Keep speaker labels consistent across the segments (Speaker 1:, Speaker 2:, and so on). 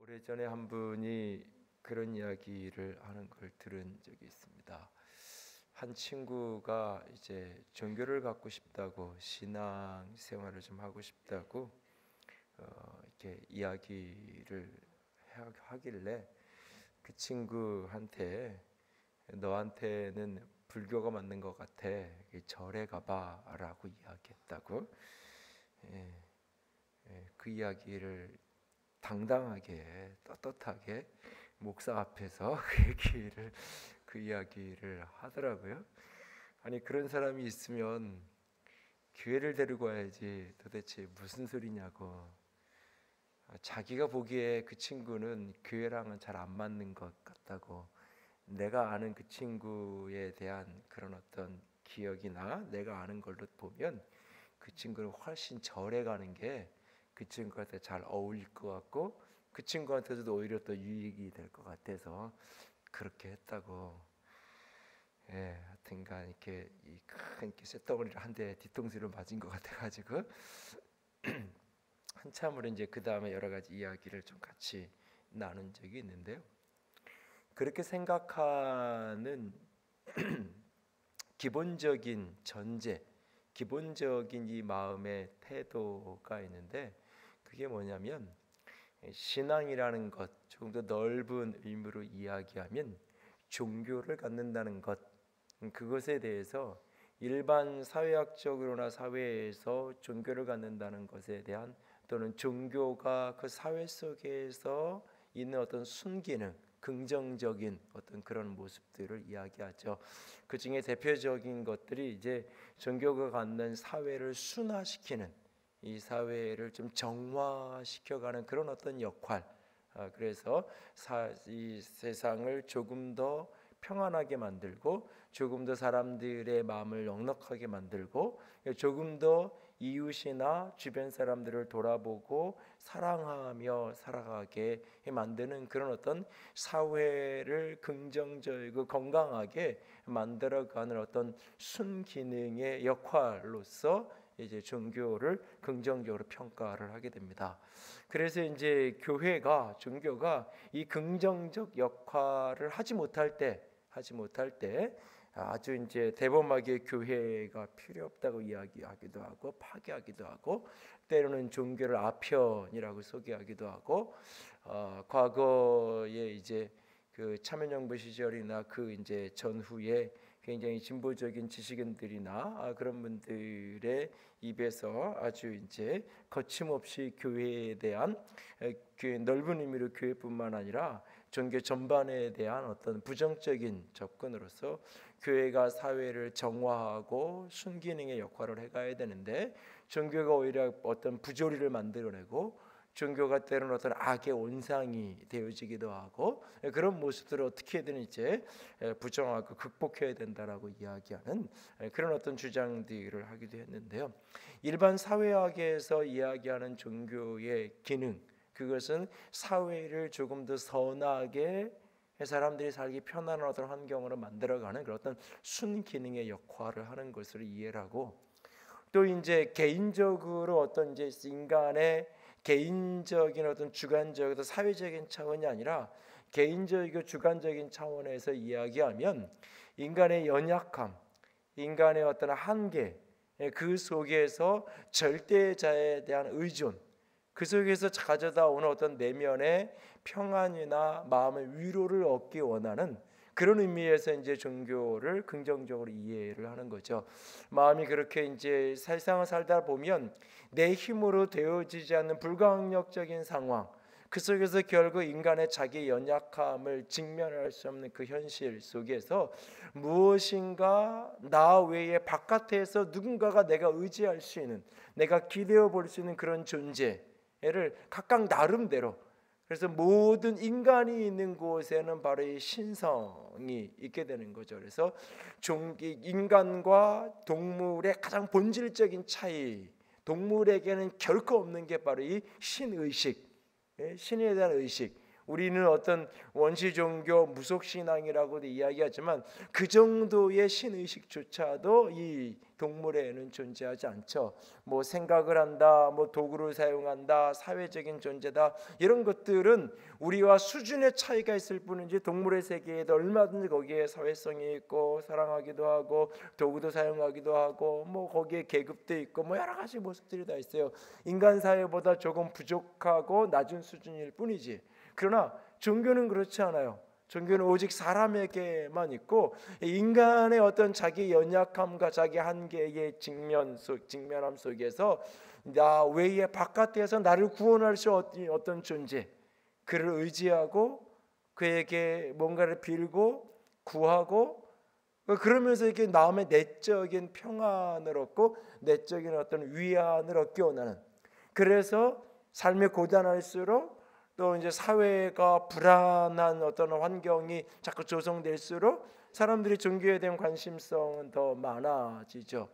Speaker 1: 오래전에 한 분이 그런 이야기를 하는 걸 들은 적이 있습니다. 한 친구가 이제 종교를 갖고 싶다고, 신앙 생활을 좀 하고 싶다고 이렇게 이야기를 하길래 그 친구한테 너한테는 불교가 맞는 것 같아, 절에 가봐라고 이야기했다고. 예, 그 이야기를 당당하게 떳떳하게 목사 앞에서 그 이야기를 하더라고요. 아니, 그런 사람이 있으면 교회를 데리고 와야지 도대체 무슨 소리냐고. 자기가 보기에 그 친구는 교회랑은 잘 안 맞는 것 같다고. 내가 아는 그 친구에 대한 그런 어떤 기억이나 내가 아는 걸로 보면 그 친구는 훨씬 절에 가는 게 그 친구한테 잘 어울릴 것 같고, 그 친구한테도 오히려 더 유익이 될 것 같아서 그렇게 했다고. 하여튼간 이렇게 큰 쇳덩어리를 한 대 뒤통수를 맞은 것 같아가지고 한참으로 이제 그 다음에 여러 가지 이야기를 좀 같이 나눈 적이 있는데요. 그렇게 생각하는 기본적인 전제, 기본적인 이 마음의 태도가 있는데, 그게 뭐냐면 신앙이라는 것, 조금 더 넓은 의미로 이야기하면 종교를 갖는다는 것, 그것에 대해서 일반 사회학적으로나 사회에서 종교를 갖는다는 것에 대한, 또는 종교가 그 사회 속에서 있는 어떤 순기능, 긍정적인 어떤 그런 모습들을 이야기하죠. 그 중에 대표적인 것들이 이제 종교가 갖는 사회를 순화시키는, 이 사회를 좀 정화시켜가는 그런 어떤 역할. 그래서 이 세상을 조금 더 평안하게 만들고, 조금 더 사람들의 마음을 넉넉하게 만들고, 조금 더 이웃이나 주변 사람들을 돌아보고 사랑하며 살아가게 만드는 그런 어떤 사회를 긍정적이고 건강하게 만들어가는 어떤 순기능의 역할로서 이제 종교를 긍정적으로 평가를 하게 됩니다. 그래서 이제 종교가 이 긍정적 역할을 하지 못할 때 아주 이제 대범하게 교회가 필요 없다고 이야기하기도 하고, 파괴하기도 하고, 때로는 종교를 아편이라고 소개하기도 하고, 과거에 이제 그 참여정부 시절이나 그 이제 전후에 굉장히 진보적인 지식인들이나 그런 분들의 입에서 아주 이제 거침없이 교회에 대한, 교회 넓은 의미로 교회뿐만 아니라 종교 전반에 대한 어떤 부정적인 접근으로서 교회가 사회를 정화하고 순기능의 역할을 해가야 되는데, 종교가 오히려 어떤 부조리를 만들어내고, 종교가 때로는 어떤 악의 온상이 되어지기도 하고, 그런 모습들을 어떻게든 이제 부정하고 극복해야 된다라고 이야기하는 그런 어떤 주장들을 하기도 했는데요. 일반 사회학에서 이야기하는 종교의 기능, 그것은 사회를 조금 더 선하게, 사람들이 살기 편안한 어떤 환경으로 만들어가는 그런 어떤 순기능의 역할을 하는 것으로 이해를 하고, 또 이제 개인적으로 어떤 이제 인간의 개인적인 어떤 주관적이고 사회적인 차원이 아니라 개인적이고 주관적인 차원에서 이야기하면 인간의 연약함, 인간의 어떤 한계, 그 속에서 절대자에 대한 의존, 그 속에서 가져다 오는 어떤 내면의 평안이나 마음의 위로를 얻기 원하는 그런 의미에서 이제 종교를 긍정적으로 이해를 하는 거죠. 마음이 그렇게 이제 세상을 살다 보면 내 힘으로 되어지지 않는 불가항력적인 상황, 그 속에서 결국 인간의 자기 연약함을 직면할 수 없는 그 현실 속에서 무엇인가 나 외에 바깥에서 누군가가 내가 의지할 수 있는, 내가 기대어 볼 수 있는 그런 존재를 각각 나름대로, 그래서 모든 인간이 있는 곳에는 바로 이 신성이 있게 되는 거죠. 그래서 인간과 동물의 가장 본질적인 차이, 동물에게는 결코 없는 게 바로 이 신의식, 신에 대한 의식. 우리는 어떤 원시 종교 무속 신앙이라고도 이야기하지만 그 정도의 신의식조차도 이 동물에는 존재하지 않죠. 뭐 생각을 한다, 뭐 도구를 사용한다, 사회적인 존재다, 이런 것들은 우리와 수준의 차이가 있을 뿐이지 동물의 세계에도 얼마든지 거기에 사회성이 있고 사랑하기도 하고 도구도 사용하기도 하고 뭐 거기에 계급도 있고 뭐 여러 가지 모습들이 다 있어요. 인간 사회보다 조금 부족하고 낮은 수준일 뿐이지. 그러나 종교는 그렇지 않아요. 종교는 오직 사람에게만 있고 인간의 어떤 자기 연약함과 자기 한계의 직면함 속에서 나 외에 바깥에서 나를 구원할 수 없는 어떤 존재, 그를 의지하고 그에게 뭔가를 빌고 구하고 그러면서 이렇게 마음의 내적인 평안을 얻고 내적인 어떤 위안을 얻기 원하는, 그래서 삶이 고단할수록 또 이제 사회가 불안한 어떤 환경이 자꾸 조성될수록 사람들이 종교에 대한 관심성은 더 많아지죠.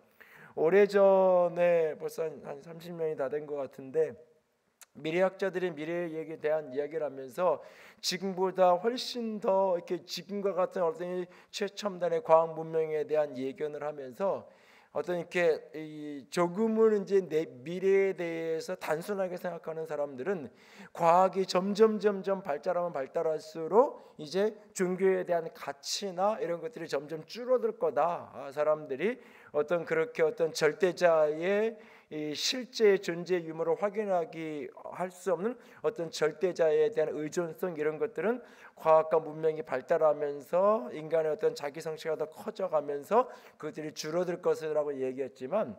Speaker 1: 오래전에 벌써 한 30년이 다 된 것 같은데 미래학자들이 미래에 대한 이야기를 하면서 지금보다 훨씬 더 이렇게 지금과 같은 어떤 최첨단의 과학 문명에 대한 예견을 하면서 어떤 이렇게 조금은 이제 내 미래에 대해서 단순하게 생각하는 사람들은 과학이 점점 발달하면 발달할수록 이제 종교에 대한 가치나 이런 것들이 점점 줄어들 거다. 사람들이 어떤 그렇게 어떤 절대자의 이 실제 존재 유무를 확인하기 할 수 없는 어떤 절대자에 대한 의존성, 이런 것들은 과학과 문명이 발달하면서 인간의 어떤 자기 성취가 더 커져가면서 그것들이 줄어들 것이라고 얘기했지만,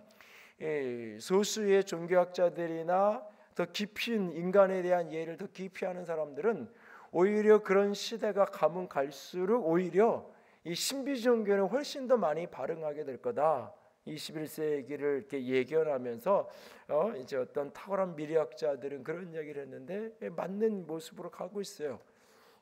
Speaker 1: 소수의 종교학자들이나 더 깊이 인간에 대한 이해를 더 깊이 하는 사람들은 오히려 그런 시대가 가면 갈수록 오히려 이 신비 종교는 훨씬 더 많이 발흥하게 될 거다. 21세기를 이렇게 예견하면서 이제 어떤 탁월한 미래학자들은 그런 이야기를 했는데 맞는 모습으로 가고 있어요.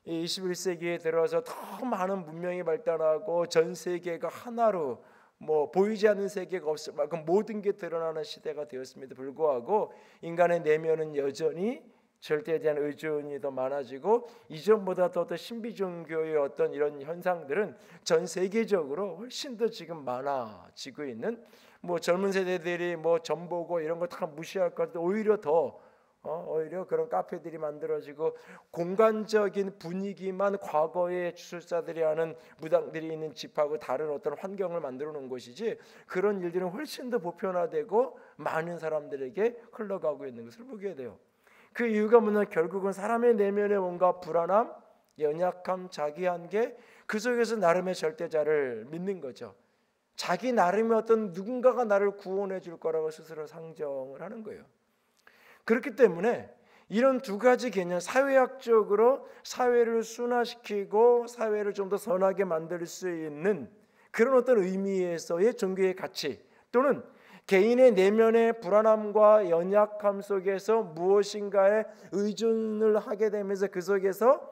Speaker 1: 21세기에 들어서 더 많은 문명이 발달하고 전 세계가 하나로 뭐 보이지 않는 세계가 없을 만큼 모든 게 드러나는 시대가 되었음에도 불구하고 인간의 내면은 여전히 절대에 대한 의존이 더 많아지고 이전보다 더 신비 종교의 어떤 이런 현상들은 전 세계적으로 훨씬 더 지금 많아지고 있는, 뭐 젊은 세대들이 뭐 전보고 이런 거 다 무시할 것 같은데 오히려 더 오히려 그런 카페들이 만들어지고 공간적인 분위기만 과거의 주술사들이 하는 무당들이 있는 집하고 다른 어떤 환경을 만들어 놓은 것이지, 그런 일들은 훨씬 더 보편화되고 많은 사람들에게 흘러가고 있는 것을 보게 돼요. 그 이유가 뭐냐면 결국은 사람의 내면에 뭔가 불안함, 연약함, 자기 한계, 그 속에서 나름의 절대자를 믿는 거죠. 자기 나름의 어떤 누군가가 나를 구원해 줄 거라고 스스로 상정을 하는 거예요. 그렇기 때문에 이런 두 가지 개념, 사회학적으로 사회를 순화시키고 사회를 좀 더 선하게 만들 수 있는 그런 어떤 의미에서의 종교의 가치, 또는 개인의 내면의 불안함과 연약함 속에서 무엇인가에 의존을 하게 되면서 그 속에서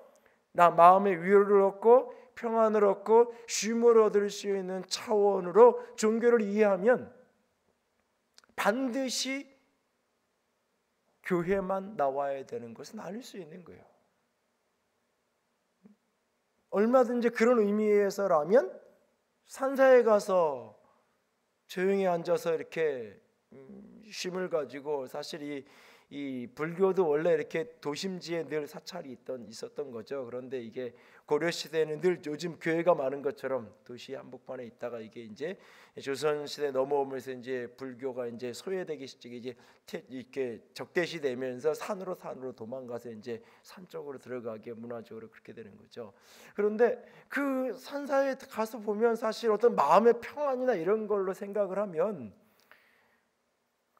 Speaker 1: 나 마음의 위로를 얻고 평안을 얻고 쉼을 얻을 수 있는 차원으로 종교를 이해하면 반드시 교회만 나와야 되는 것은 아닐 수 있는 거예요. 얼마든지 그런 의미에서라면 산사에 가서 조용히 앉아서 이렇게 쉼을 가지고, 사실 이 불교도 원래 이렇게 도심지에 늘 사찰이 있었던 거죠. 그런데 이게 고려 시대에는 늘 요즘 교회가 많은 것처럼 도시 한복판에 있다가 이게 이제 조선 시대 넘어오면서 이제 불교가 이제 소외되기 시작이 이제 이렇게 적대시되면서 산으로 도망가서 이제 산 쪽으로 들어가게 문화적으로 그렇게 되는 거죠. 그런데 그 산사에 가서 보면 사실 어떤 마음의 평안이나 이런 걸로 생각을 하면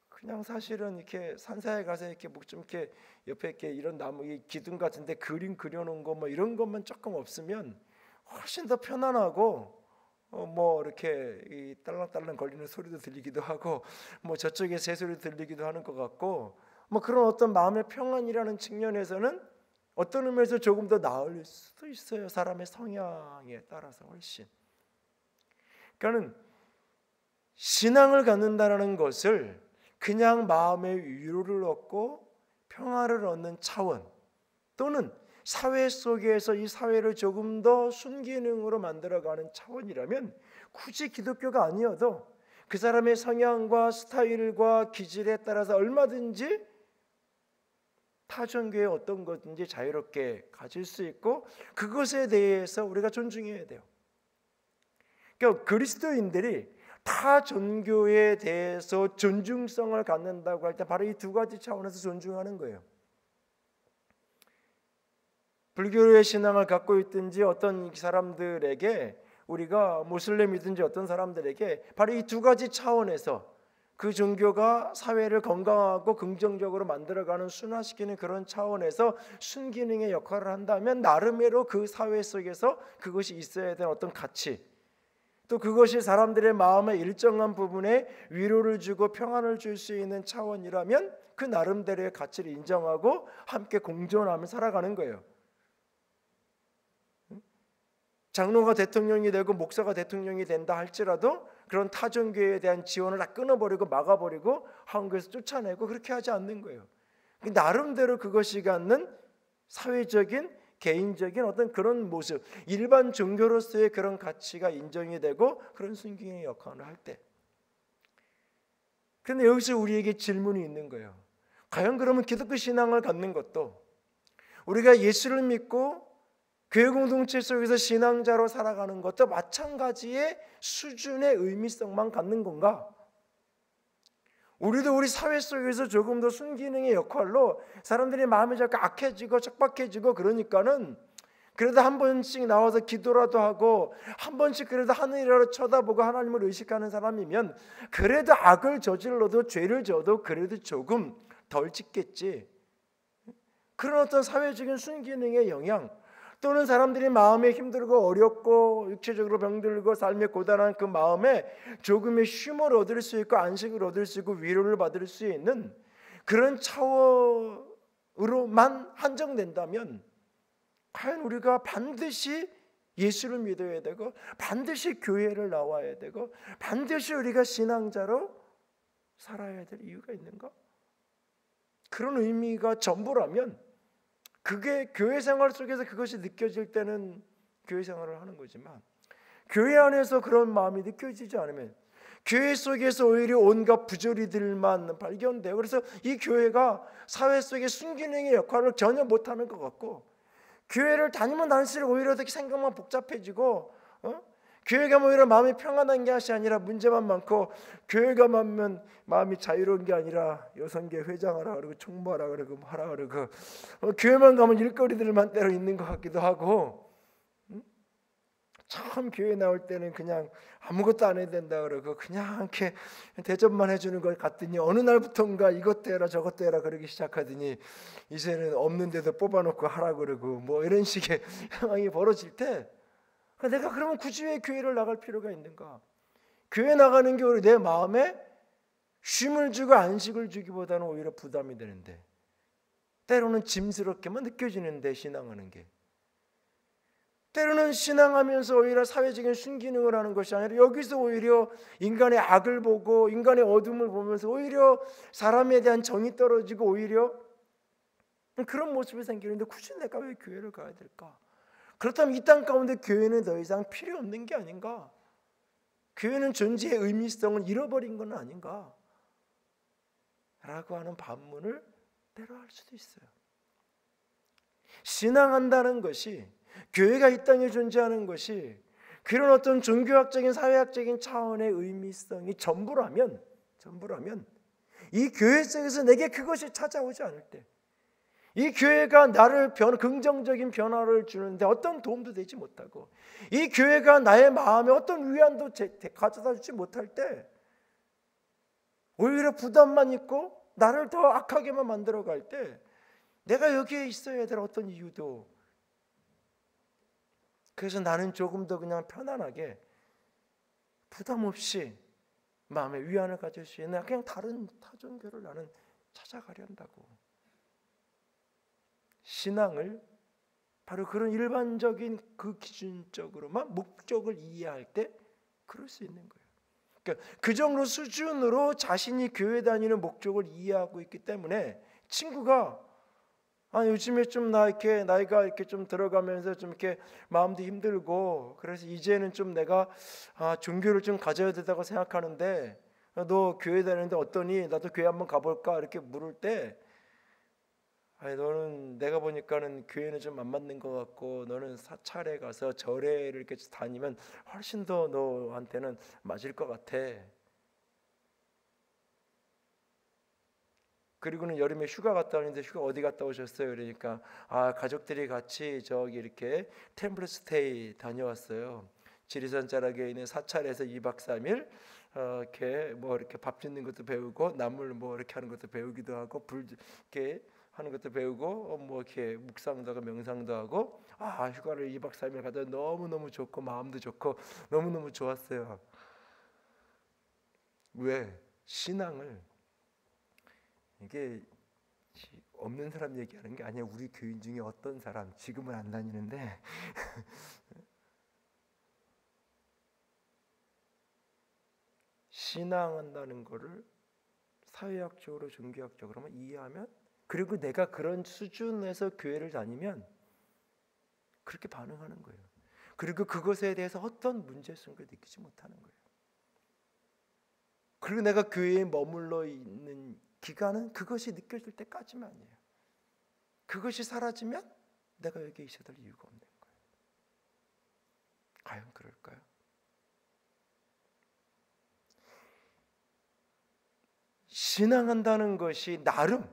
Speaker 1: 그냥 사실은 이렇게 산사에 가서 이렇게 뭐 좀 이렇게 옆에 이렇게 이런 나무 기둥 같은데 그림 그려놓은 거 뭐 이런 것만 조금 없으면 훨씬 더 편안하고 뭐 이렇게 이 딸랑딸랑 거리는 소리도 들리기도 하고 뭐 저쪽에 새소리 들리기도 하는 것 같고, 뭐 그런 어떤 마음의 평안이라는 측면에서는 어떤 의미에서 조금 더 나을 수도 있어요. 사람의 성향에 따라서 훨씬. 그러니까는 신앙을 갖는다는 것을 그냥 마음의 위로를 얻고 평화를 얻는 차원, 또는 사회 속에서 이 사회를 조금 더 순기능으로 만들어가는 차원이라면 굳이 기독교가 아니어도 그 사람의 성향과 스타일과 기질에 따라서 얼마든지 타종교의 어떤 것든지 자유롭게 가질 수 있고 그것에 대해서 우리가 존중해야 돼요. 그러니까 그리스도인들이 타 종교에 대해서 존중성을 갖는다고 할 때 바로 이 두 가지 차원에서 존중하는 거예요. 불교의 신앙을 갖고 있든지 어떤 사람들에게 우리가 모슬림이든지 어떤 사람들에게 바로 이 두 가지 차원에서 그 종교가 사회를 건강하고 긍정적으로 만들어가는 순화시키는 그런 차원에서 순기능의 역할을 한다면 나름대로 그 사회 속에서 그것이 있어야 되는 어떤 가치 또 그것이 사람들의 마음의 일정한 부분에 위로를 주고 평안을 줄 수 있는 차원이라면 그 나름대로의 가치를 인정하고 함께 공존하며 살아가는 거예요. 장로가 대통령이 되고 목사가 대통령이 된다 할지라도 그런 타종교에 대한 지원을 다 끊어버리고 막아버리고 한국에서 쫓아내고 그렇게 하지 않는 거예요. 나름대로 그것이 갖는 사회적인 개인적인 어떤 그런 모습, 일반 종교로서의 그런 가치가 인정이 되고 그런 순기능의 역할을 할 때. 그런데 여기서 우리에게 질문이 있는 거예요. 과연 그러면 기독교 신앙을 갖는 것도 우리가 예수를 믿고 교회 공동체 속에서 신앙자로 살아가는 것도 마찬가지의 수준의 의미성만 갖는 건가? 우리도 우리 사회 속에서 조금 더 순기능의 역할로 사람들이 마음이 자꾸 악해지고 척박해지고 그러니까는 그래도 한 번씩 나와서 기도라도 하고 한 번씩 그래도 하늘이라도 쳐다보고 하나님을 의식하는 사람이면 그래도 악을 저질러도 죄를 져도 그래도 조금 덜 짓겠지. 그런 어떤 사회적인 순기능의 영향 또는 사람들이 마음에 힘들고 어렵고 육체적으로 병들고 삶에 고단한 그 마음에 조금의 쉼을 얻을 수 있고 안식을 얻을 수 있고 위로를 받을 수 있는 그런 차원으로만 한정된다면 과연 우리가 반드시 예수를 믿어야 되고 반드시 교회를 나와야 되고 반드시 우리가 신앙자로 살아야 될 이유가 있는가? 그런 의미가 전부라면 그게 교회 생활 속에서 그것이 느껴질 때는 교회 생활을 하는 거지만 교회 안에서 그런 마음이 느껴지지 않으면 교회 속에서 오히려 온갖 부조리들만 발견돼요. 그래서 이 교회가 사회 속의 순기능의 역할을 전혀 못하는 것 같고 교회를 다니면 다닐수록 오히려 더 생각만 복잡해지고 교회가 오히려 마음이 평안한 것이 아니라 문제만 많고 교회가 가면 마음이 자유로운 게 아니라 여성계 회장하라 그러고 총무하라 그러고 뭐 하라 그러고 교회만 가면 일거리들만 때로 있는 것 같기도 하고 처음 교회 나올 때는 그냥 아무것도 안 해야 된다 그러고 그냥 이렇게 대접만 해주는 것 같더니 어느 날부터인가 이것도 해라 저것도 해라 그러기 시작하더니 이제는 없는데도 뽑아놓고 하라 그러고 뭐 이런 식의 상황이 벌어질 때 내가 그러면 굳이 왜 교회를 나갈 필요가 있는가? 교회 나가는 게 내 마음에 쉼을 주고 안식을 주기보다는 오히려 부담이 되는데 때로는 짐스럽게만 느껴지는데 신앙하는 게 때로는 신앙하면서 오히려 사회적인 순기능을 하는 것이 아니라 여기서 오히려 인간의 악을 보고 인간의 어둠을 보면서 오히려 사람에 대한 정이 떨어지고 오히려 그런 모습이 생기는데 굳이 내가 왜 교회를 가야 될까? 그렇다면 이 땅 가운데 교회는 더 이상 필요 없는 게 아닌가? 교회는 존재의 의미성을 잃어버린 건 아닌가? 라고 하는 반문을 때로 할 수도 있어요. 신앙한다는 것이 교회가 이 땅에 존재하는 것이 그런 어떤 종교학적인 사회학적인 차원의 의미성이 전부라면 이 교회 속에서 내게 그것이 찾아오지 않을 때 이 교회가 나를 긍정적인 변화를 주는데 어떤 도움도 되지 못하고 이 교회가 나의 마음에 어떤 위안도 가져다 주지 못할 때 오히려 부담만 있고 나를 더 악하게만 만들어갈 때 내가 여기에 있어야 될 어떤 이유도 그래서 나는 조금 더 그냥 편안하게 부담 없이 마음의 위안을 가질 수 있는 그냥 다른 타종교를 나는 찾아가려 한다고. 신앙을 바로 그런 일반적인 그 기준적으로만 목적을 이해할 때 그럴 수 있는 거예요. 그러니까 그 정도 수준으로 자신이 교회 다니는 목적을 이해하고 있기 때문에 친구가 요즘에 좀 나이가 이렇게 좀 들어가면서 좀 이렇게 마음도 힘들고, 그래서 이제는 좀 내가 종교를 좀 가져야 된다고 생각하는데, 너 교회 다니는데 어떠니? 나도 교회 한번 가볼까? 이렇게 물을 때, 너는 내가 보니까는 교회는 좀 안 맞는 것 같고, 너는 사찰에 가서 절에를 이렇게 다니면 훨씬 더 너한테는 맞을 것 같아. 그리고는 여름에 휴가 갔다 오는데, 휴가 어디 갔다 오셨어요? 그러니까 가족들이 같이 저기 이렇게 템플 스테이 다녀왔어요. 지리산 자락에 있는 사찰에서 2박 3일 이렇게 뭐 이렇게 밥 짓는 것도 배우고, 나물 뭐 이렇게 하는 것도 배우기도 하고, 불 이렇게 하는 것도 배우고, 뭐 이렇게 묵상도 하고 명상도 하고, 휴가를 2박 3일 가다 너무너무 좋고 마음도 좋고 너무너무 좋았어요. 왜? 신앙을, 이게 없는 사람 얘기하는 게 아니야. 우리 교인 중에 어떤 사람, 지금은 안 다니는데 신앙한다는 거를 사회학적으로 종교학적으로만 이해하면, 그리고 내가 그런 수준에서 교회를 다니면 그렇게 반응하는 거예요. 그리고 그것에 대해서 어떤 문제성을 느끼지 못하는 거예요. 그리고 내가 교회에 머물러 있는 기간은 그것이 느껴질 때까지만이에요. 그것이 사라지면 내가 여기 있어야 될 이유가 없는 거예요. 과연 그럴까요? 신앙한다는 것이 나름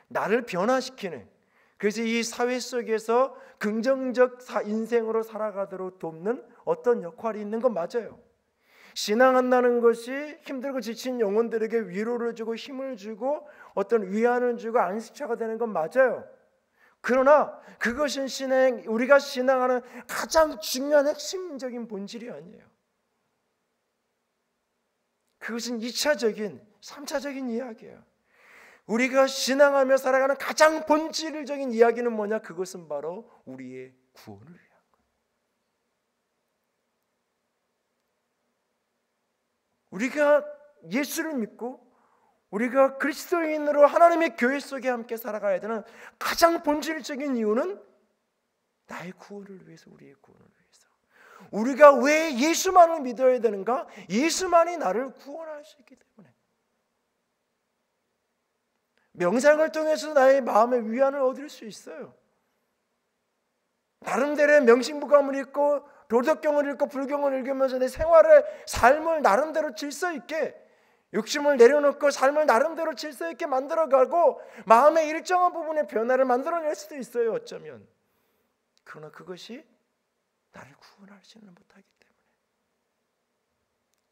Speaker 1: 나를 변화시키는, 그래서 이 사회 속에서 긍정적 인생으로 살아가도록 돕는 어떤 역할이 있는 건 맞아요. 신앙한다는 것이 힘들고 지친 영혼들에게 위로를 주고 힘을 주고 어떤 위안을 주고 안식처가 되는 건 맞아요. 그러나 그것은 우리가 신앙하는 가장 중요한 핵심적인 본질이 아니에요. 그것은 2차적인 3차적인 이야기예요. 우리가 신앙하며 살아가는 가장 본질적인 이야기는 뭐냐? 그것은 바로 우리의 구원을 위한 거예요. 우리가 예수를 믿고 우리가 그리스도인으로 하나님의 교회 속에 함께 살아가야 되는 가장 본질적인 이유는 나의 구원을 위해서, 우리의 구원을 위해서. 우리가 왜 예수만을 믿어야 되는가? 예수만이 나를 구원할 수 있기 때문에. 명상을 통해서 나의 마음의 위안을 얻을 수 있어요. 나름대로의 명심부감을 읽고 도덕경을 읽고 불경을 읽으면서 내 생활의 삶을 나름대로 질서 있게, 욕심을 내려놓고 삶을 나름대로 질서 있게 만들어가고 마음의 일정한 부분의 변화를 만들어낼 수도 있어요, 어쩌면. 그러나 그것이 나를 구원하지는 못하기 때문에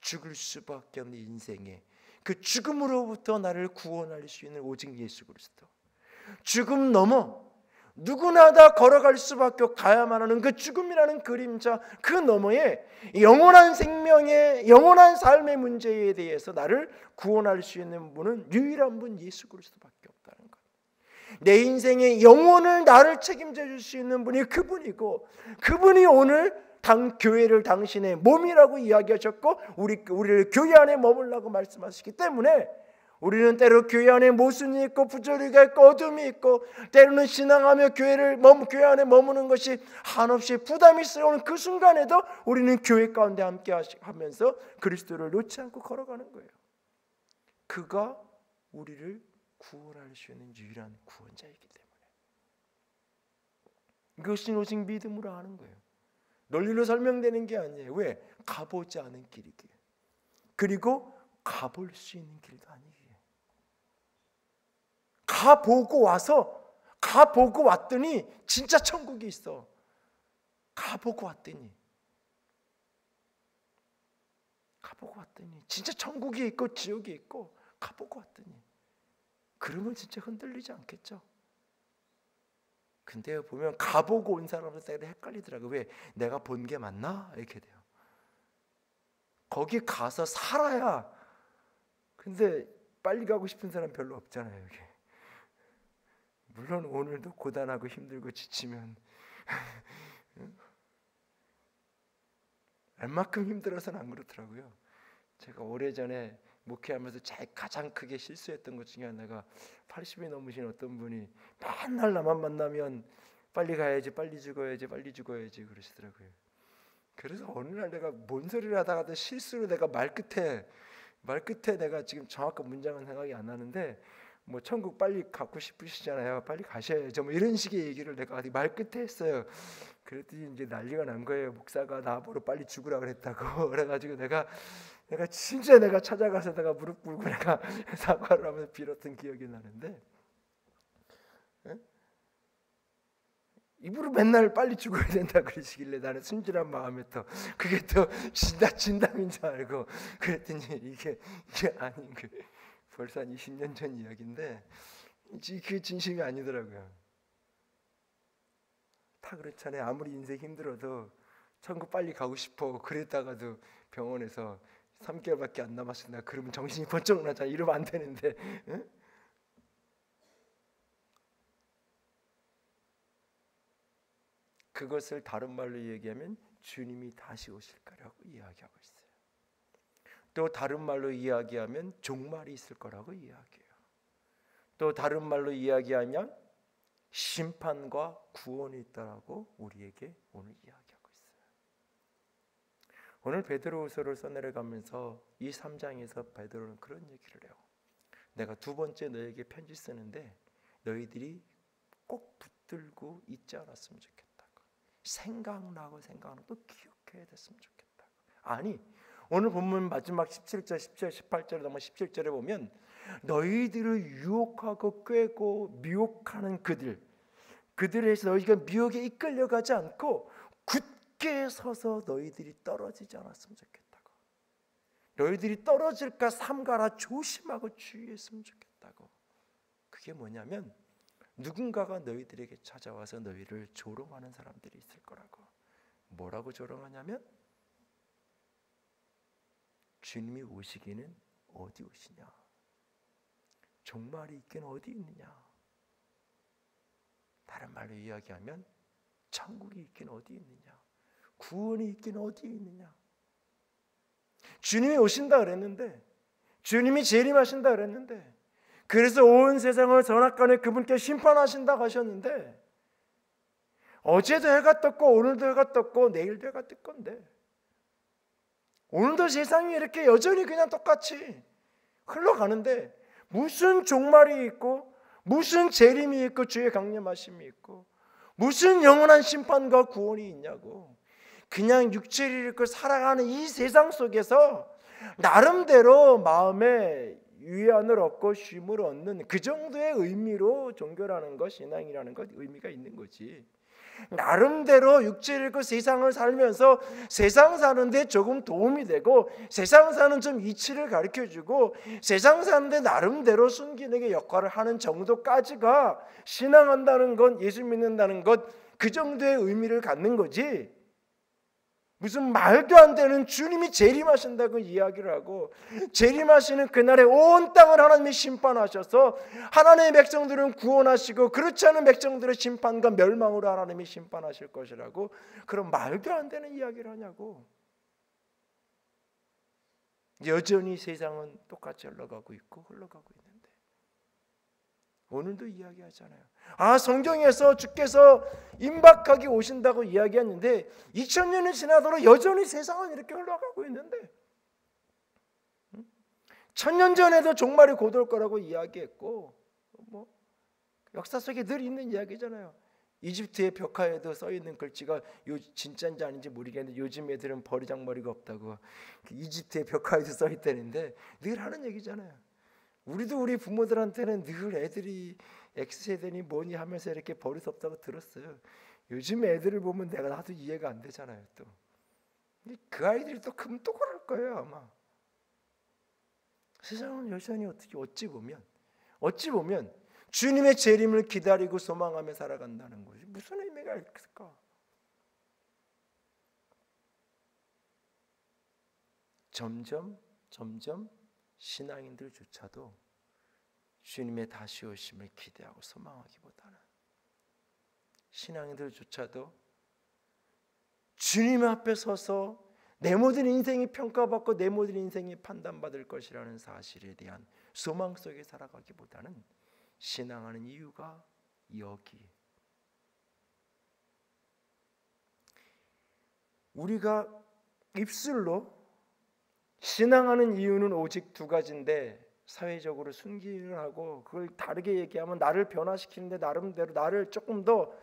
Speaker 1: 죽을 수밖에 없는 인생에, 그 죽음으로부터 나를 구원할 수 있는 오직 예수 그리스도, 죽음 넘어 누구나 다 걸어갈 수밖에 가야만 하는 그 죽음이라는 그림자, 그 너머에 영원한 생명의 영원한 삶의 문제에 대해서 나를 구원할 수 있는 분은 유일한 분 예수 그리스도밖에 없다는 것. 내 인생의 영혼을 나를 책임져 줄 수 있는 분이 그분이고, 그분이 오늘 교회를 당신의 몸이라고 이야기하셨고 우리를 교회 안에 머물라고 말씀하시기 때문에, 우리는 때로 교회 안에 모순이 있고 부조리가 있고 어둠이 있고, 때로는 신앙하며 교회 안에 머무는 것이 한없이 부담스러운 그 순간에도 우리는 교회 가운데 함께 하면서 그리스도를 놓지 않고 걸어가는 거예요. 그가 우리를 구원할 수 있는 유일한 구원자이기 때문에 이것이 오직 믿음으로 하는 거예요. 논리로 설명되는 게 아니에요. 왜? 가보지 않은 길이기에, 그리고 가볼 수 있는 길도 아니기에. 가보고 왔더니 진짜 천국이 있어. 가보고 왔더니 진짜 천국이 있고 지옥이 있고, 가보고 왔더니 그러면 진짜 흔들리지 않겠죠. 근데 보면 가보고 온 사람들 때문에 헷갈리더라고요. 왜? 내가 본 게 맞나? 이렇게 돼요. 거기 가서 살아야. 근데 빨리 가고 싶은 사람 별로 없잖아요, 여기. 물론 오늘도 고단하고 힘들고 지치면 얼마큼 힘들어서는 안 그렇더라고요. 제가 오래전에 목회하면서 가장 크게 실수했던 것 중에 하나가 80이 넘으신 어떤 분이 맨날 나만 만나면 빨리 가야지, 빨리 죽어야지, 빨리 죽어야지 그러시더라고요. 그래서 어느 날 내가 뭔 소리를 하다가도 실수로 내가 말끝에 내가 지금 정확한 문장은 생각이 안 나는데 뭐 천국 빨리 가고 싶으시잖아요. 빨리 가셔야죠. 뭐 이런 식의 얘기를 내가 말끝에 했어요. 그랬더니 이제 난리가 난 거예요. 목사가 나보러 빨리 죽으라 그랬다고. 그래가지고 내가 진짜 내가 찾아가서 내가 무릎 꿇고 내가 사과를 하면서 빌었던 기억이 나는데, 입으로 맨날 빨리 죽어야 된다 그러시길래 나는 순진한 마음에 또 그게 또 진담인 줄 알고 그랬더니 이게 아닌 그 벌써 한 20년 전 이야기인데 그 진심이 아니더라고요. 다 그렇잖아요. 아무리 인생 힘들어도 천국 빨리 가고 싶어 그랬다가도 병원에서 3개월밖에 안 남았으나 그러면 정신이 번쩍 나잖아. 이러면 안 되는데, 응? 그것을 다른 말로 얘기하면 주님이 다시 오실 거라고 이야기하고 있어요. 또 다른 말로 이야기하면 종말이 있을 거라고 이야기해요. 또 다른 말로 이야기하면 심판과 구원이 있다라고 우리에게 오늘 이야기하고 있어요. 오늘 베드로후서를 써내려가면서 이 3장에서 베드로는 그런 얘기를 해요. 내가 두 번째 너에게 편지 쓰는데 너희들이 꼭 붙들고 있지 않았으면 좋겠다고. 생각나고 또 기억해야 됐으면 좋겠다고. 아니, 오늘 본문 마지막 17절, 18절에 넘어 17절에 보면 너희들을 유혹하고 꾀고 미혹하는 그들에서 너희가 미혹에 이끌려가지 않고 굳게 서서 너희들이 떨어지지 않았으면 좋겠다고. 너희들이 떨어질까 삼가라 조심하고 주의했으면 좋겠다고. 그게 뭐냐면 누군가가 너희들에게 찾아와서 너희를 조롱하는 사람들이 있을 거라고. 뭐라고 조롱하냐면 주님이 오시기는 어디 오시냐, 종말이 있긴 어디 있느냐, 다른 말로 이야기하면 천국이 있긴 어디 있느냐, 구원이 있긴 어디 있느냐. 주님이 오신다 그랬는데, 주님이 재림하신다 그랬는데, 그래서 온 세상을 선악간에 그분께 심판하신다고 하셨는데 어제도 해가 떴고 오늘도 해가 떴고 내일도 해가 뜰 건데 오늘도 세상이 이렇게 여전히 그냥 똑같이 흘러가는데 무슨 종말이 있고 무슨 재림이 있고 주의 강림하심이 있고 무슨 영원한 심판과 구원이 있냐고. 그냥 육체를 입고 살아가는 이 세상 속에서 나름대로 마음에 위안을 얻고 쉼을 얻는 그 정도의 의미로 종교라는 것, 신앙이라는 것 의미가 있는 거지. 나름대로 육체를 입고 세상을 살면서 세상 사는데 조금 도움이 되고 세상 사는 좀 이치를 가르쳐주고 세상 사는데 나름대로 순기능의 역할을 하는 정도까지가 신앙한다는 것, 예수 믿는다는 것, 그 정도의 의미를 갖는 거지. 무슨 말도 안 되는 주님이 재림하신다고 이야기를 하고 재림하시는 그날에 온 땅을 하나님이 심판하셔서 하나님의 백성들은 구원하시고 그렇지 않은 백성들의 심판과 멸망으로 하나님이 심판하실 것이라고 그런 말도 안 되는 이야기를 하냐고. 여전히 세상은 똑같이 흘러가고 있고 흘러가고 있는데 오늘도 이야기하잖아요. 성경에서 주께서 임박하게 오신다고 이야기했는데 2000년이 지나도록 여전히 세상은 이렇게 흘러가고 있는데 1000년 전에도 종말이 곧 올 거라고 이야기했고 뭐 역사 속에 늘 있는 이야기잖아요. 이집트의 벽화에도 써 있는 글씨가 진짜인지 아닌지 모르겠는데 요즘 애들은 버리장머리가 없다고 이집트의 벽화에도 써 있다는데 늘 하는 얘기잖아요. 우리도 우리 부모들한테는 늘 애들이 X세대니 뭐니 하면서 이렇게 버릴 수 없다고 들었어요. 요즘 애들을 보면 나도 이해가 안 되잖아요. 또 그 아이들이 또 크면 또 그럴 거예요 아마. 세상은 여전히 어찌 보면 주님의 재림을 기다리고 소망하며 살아간다는 것이 무슨 의미가 있을까? 점점 신앙인들조차도 주님의 다시 오심을 기대하고 소망하기보다는 신앙인들조차도 주님 앞에 서서 내 모든 인생이 평가받고 내 모든 인생이 판단받을 것이라는 사실에 대한 소망 속에 살아가기보다는 신앙하는 이유가 여기. 우리가 입술로 신앙하는 이유는 오직 두 가지인데 사회적으로 순기능을 하고 그걸 다르게 얘기하면 나를 변화시키는데 나름대로 나를 조금 더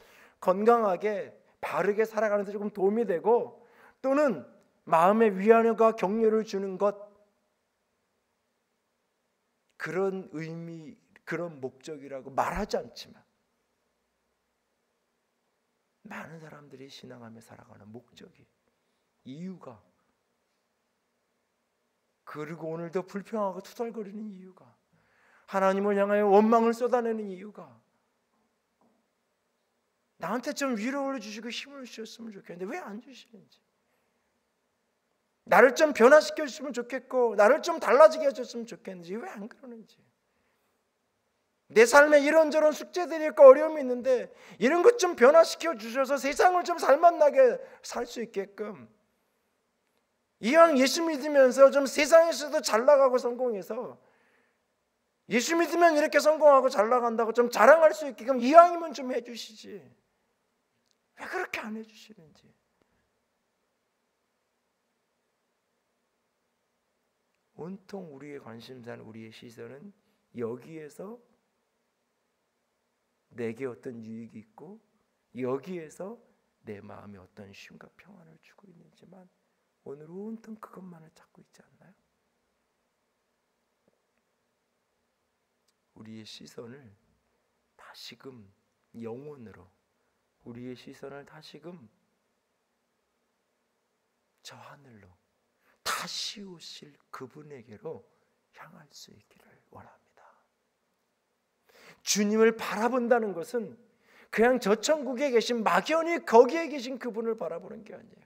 Speaker 1: 건강하게 바르게 살아가는 데 조금 도움이 되고 또는 마음의 위안과 격려를 주는 것, 그런 의미, 그런 목적이라고 말하지 않지만 많은 사람들이 신앙하며 살아가는 목적이, 이유가, 그리고 오늘도 불평하고 투덜거리는 이유가, 하나님을 향하여 원망을 쏟아내는 이유가, 나한테 좀 위로를 주시고 힘을 주셨으면 좋겠는데 왜 안 주시는지, 나를 좀 변화시켜 주시면 좋겠고 나를 좀 달라지게 해줬으면 좋겠는지 왜 안 그러는지, 내 삶에 이런저런 숙제들이 있고 어려움이 있는데 이런 것 좀 변화시켜 주셔서 세상을 좀 살맛나게 살 수 있게끔, 이왕 예수 믿으면서 좀 세상에서도 잘 나가고 성공해서 예수 믿으면 이렇게 성공하고 잘 나간다고 좀 자랑할 수 있게끔 이왕이면 좀 해주시지 왜 그렇게 안 해주시는지. 온통 우리의 관심사는, 우리의 시선은 여기에서 내게 어떤 유익이 있고 여기에서 내 마음에 어떤 쉼과 평안을 주고 있는지만 오늘 온통 그것만을 찾고 있지 않나요? 우리의 시선을 다시금 영혼으로, 우리의 시선을 다시금 저 하늘로 다시 오실 그분에게로 향할 수 있기를 원합니다. 주님을 바라본다는 것은 그냥 저 천국에 계신 막연히 거기에 계신 그분을 바라보는 게 아니에요.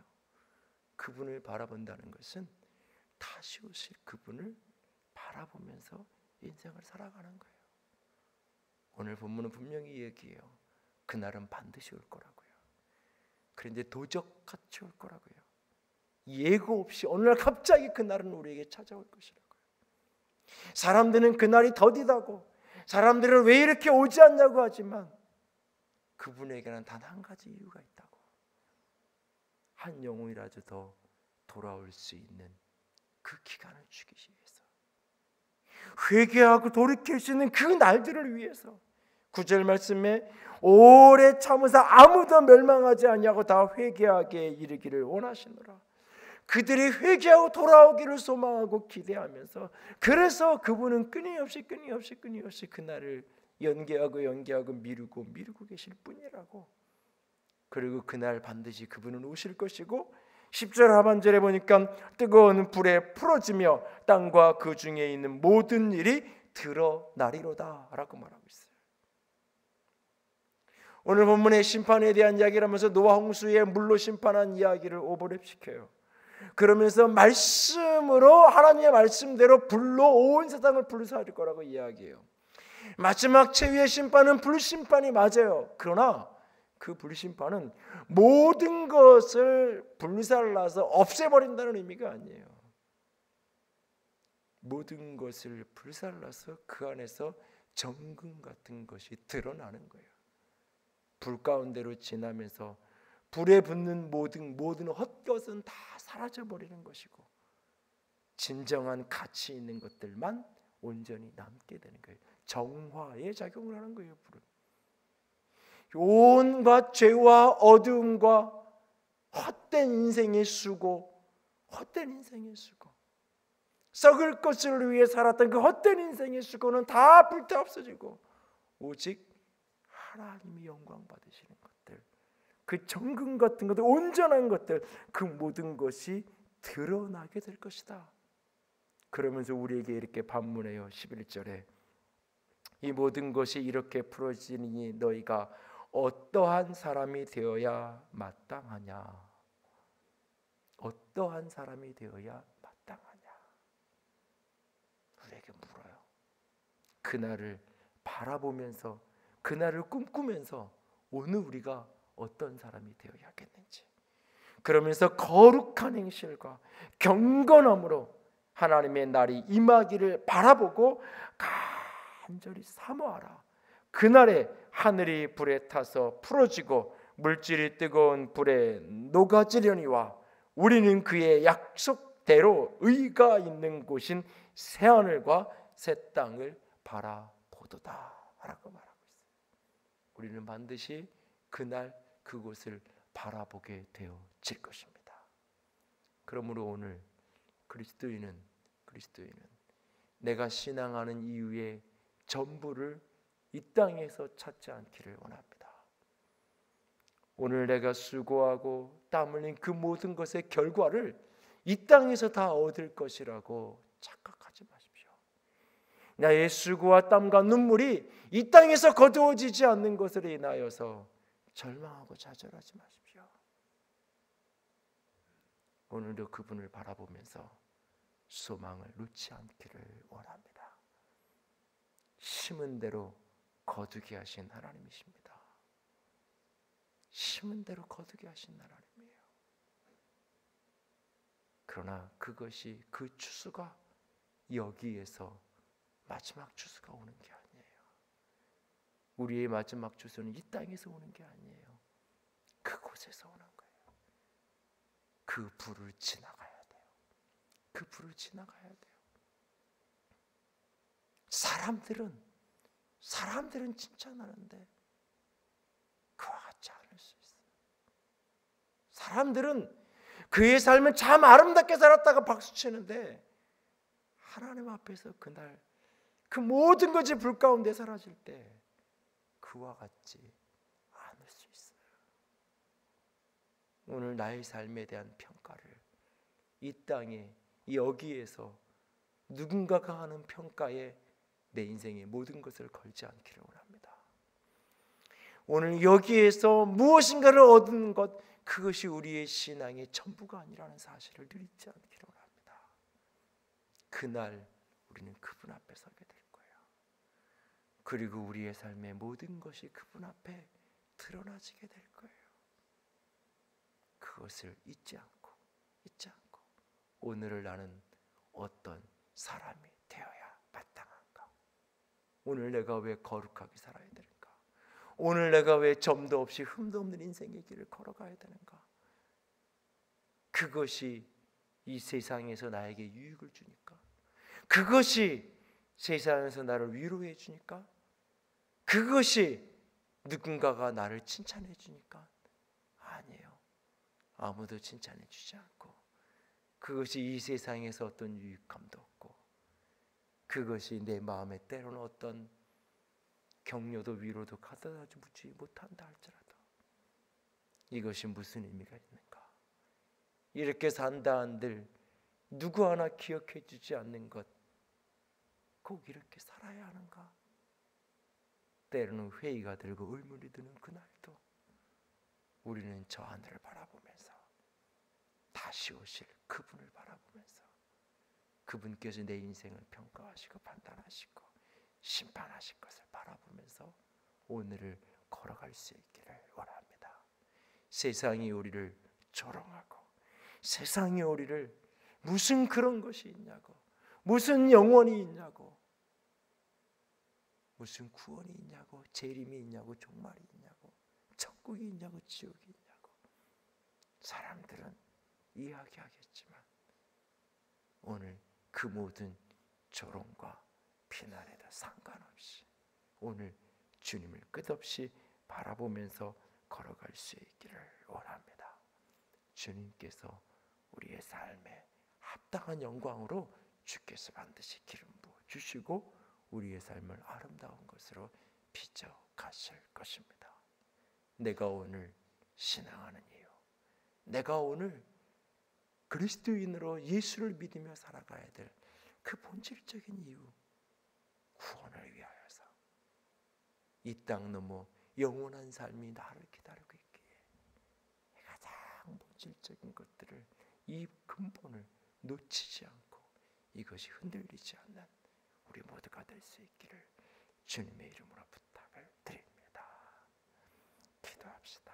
Speaker 1: 그분을 바라본다는 것은 다시 오실 그분을 바라보면서 인생을 살아가는 거예요. 오늘 본문은 분명히 얘기해요. 그날은 반드시 올 거라고요. 그런데 도적같이 올 거라고요. 예고 없이 어느 날 갑자기 그날은 우리에게 찾아올 것이라고요. 사람들은 그날이 더디다고, 사람들은 왜 이렇게 오지 않냐고 하지만 그분에게는 단 한 가지 이유가 있다고. 한 영혼이라도 더 돌아올 수 있는 그 기간을 주기 위해서, 회개하고 돌이킬 수 있는 그 날들을 위해서. 9절 말씀에 오래 참으사 아무도 멸망하지 아니하고 다 회개하게 이르기를 원하시노라. 그들이 회개하고 돌아오기를 소망하고 기대하면서, 그래서 그분은 끊임없이 그날을 연기하고 미루고 계실 뿐이라고. 그리고 그날 반드시 그분은 오실 것이고 10절 하반절에 보니까 뜨거운 불에 풀어지며 땅과 그 중에 있는 모든 일이 드러나리로다 라고 말하고 있어요. 오늘 본문의 심판에 대한 이야기를 하면서 노아 홍수의 물로 심판한 이야기를 오버랩시켜요. 그러면서 말씀으로, 하나님의 말씀대로 불로 온 세상을 불살릴 거라고 이야기해요. 마지막 최후의 심판은 불심판이 맞아요. 그러나 그 불심판은 모든 것을 불살라서 없애버린다는 의미가 아니에요. 모든 것을 불살라서 그 안에서 정금 같은 것이 드러나는 거예요. 불 가운데로 지나면서 불에 붙는 모든 헛것은 다 사라져버리는 것이고 진정한 가치 있는 것들만 온전히 남게 되는 거예요. 정화의 작용을 하는 거예요. 불은 온갖 죄와 어두움과 헛된 인생의 수고, 썩을 것을 위해 살았던 그 헛된 인생의 수고는 다 불타 없어지고 오직 하나님이 영광 받으시는 것들, 그 정금 같은 것들, 온전한 것들, 그 모든 것이 드러나게 될 것이다. 그러면서 우리에게 이렇게 반문해요. 11절에 이 모든 것이 이렇게 풀어지니 너희가 어떠한 사람이 되어야 마땅하냐? 어떠한 사람이 되어야 마땅하냐? 우리에게 물어요. 그날을 바라보면서, 그날을 꿈꾸면서 오늘 우리가 어떤 사람이 되어야겠는지, 그러면서 거룩한 행실과 경건함으로 하나님의 날이 임하기를 바라보고 간절히 사모하라. 그날에 하늘이 불에 타서 풀어지고 물질이 뜨거운 불에 녹아지려니와 우리는 그의 약속대로 의가 있는 곳인 새하늘과 새 땅을 바라보도다 라고 말하고 있어요. 우리는 반드시 그날 그곳을 바라보게 되어질 것입니다. 그러므로 오늘 그리스도인은 내가 신앙하는 이유의 전부를 이 땅에서 찾지 않기를 원합니다. 오늘 내가 수고하고 땀 흘린 그 모든 것의 결과를 이 땅에서 다 얻을 것이라고 착각하지 마십시오. 나의 수고와 땀과 눈물이 이 땅에서 거두어지지 않는 것으로 인하여서 절망하고 좌절하지 마십시오. 오늘도 그분을 바라보면서 소망을 놓지 않기를 원합니다. 심은 대로 거두게 하신 하나님이십니다. 심은 대로 거두게 하신 하나님이에요. 그러나 그것이 그 추수가 여기에서 마지막 추수가 오는 게 아니에요. 우리의 마지막 추수는 이 땅에서 오는 게 아니에요. 그곳에서 오는 거예요. 그 불을 지나가야 돼요. 그 불을 지나가야 돼요. 사람들은 칭찬하는데 그와 같지 않을 수 있어요. 사람들은 그의 삶은 참 아름답게 살았다가 박수치는데 하나님 앞에서 그날 그 모든 것이 불 가운데 사라질 때 그와 같지 않을 수 있어요. 오늘 나의 삶에 대한 평가를 이 땅에 여기에서 누군가가 하는 평가에 내 인생의 모든 것을 걸지 않기를 원합니다. 오늘 여기에서 무엇인가를 얻는 것, 그것이 우리의 신앙의 전부가 아니라는 사실을 늘 잊지 않기를 원합니다. 그날 우리는 그분 앞에 서게 될 거예요. 그리고 우리의 삶의 모든 것이 그분 앞에 드러나지게 될 거예요. 그것을 잊지 않고 오늘을 나는 어떤 사람이 되어야 마땅한가? 오늘 내가 왜 거룩하게 살아야 되는가? 오늘 내가 왜 점도 없이 흠도 없는 인생의 길을 걸어가야 되는가? 그것이 이 세상에서 나에게 유익을 주니까? 그것이 세상에서 나를 위로해 주니까? 그것이 누군가가 나를 칭찬해 주니까? 아니에요. 아무도 칭찬해 주지 않고 그것이 이 세상에서 어떤 유익함도 없고 그것이 내 마음에 때로는 어떤 격려도 위로도 가져다 주지 못한다 할지라도 이것이 무슨 의미가 있는가? 이렇게 산다 한들 누구 하나 기억해 주지 않는 것, 꼭 이렇게 살아야 하는가? 때로는 회의가 들고 의문이 드는 그날도 우리는 저 하늘을 바라보면서 다시 오실 그분을 바라보면서 그분께서 내 인생을 평가하시고 판단하시고 심판하실 것을 바라보면서 오늘을 걸어갈 수 있기를 원합니다. 세상이 우리를 조롱하고 세상이 우리를 무슨 그런 것이 있냐고, 무슨 영원이 있냐고, 무슨 구원이 있냐고, 재림이 있냐고, 종말이 있냐고, 천국이 있냐고, 지옥이 있냐고 사람들은 이야기하겠지만 오늘 그 모든 조롱과 비난에도 상관없이 오늘 주님을 끝없이 바라보면서 걸어갈 수 있기를 원합니다. 주님께서 우리의 삶에 합당한 영광으로 주께서 반드시 기름 부어 주시고 우리의 삶을 아름다운 것으로 빚어 가실 것입니다. 내가 오늘 신앙하는 이유, 내가 오늘 그리스도인으로 예수를 믿으며 살아가야 될 그 본질적인 이유, 구원을 위하여서 이 땅 넘어 영원한 삶이 나를 기다리고 있기에 가장 본질적인 것들을, 이 근본을 놓치지 않고 이것이 흔들리지 않는 우리 모두가 될 수 있기를 주님의 이름으로 부탁을 드립니다. 기도합시다.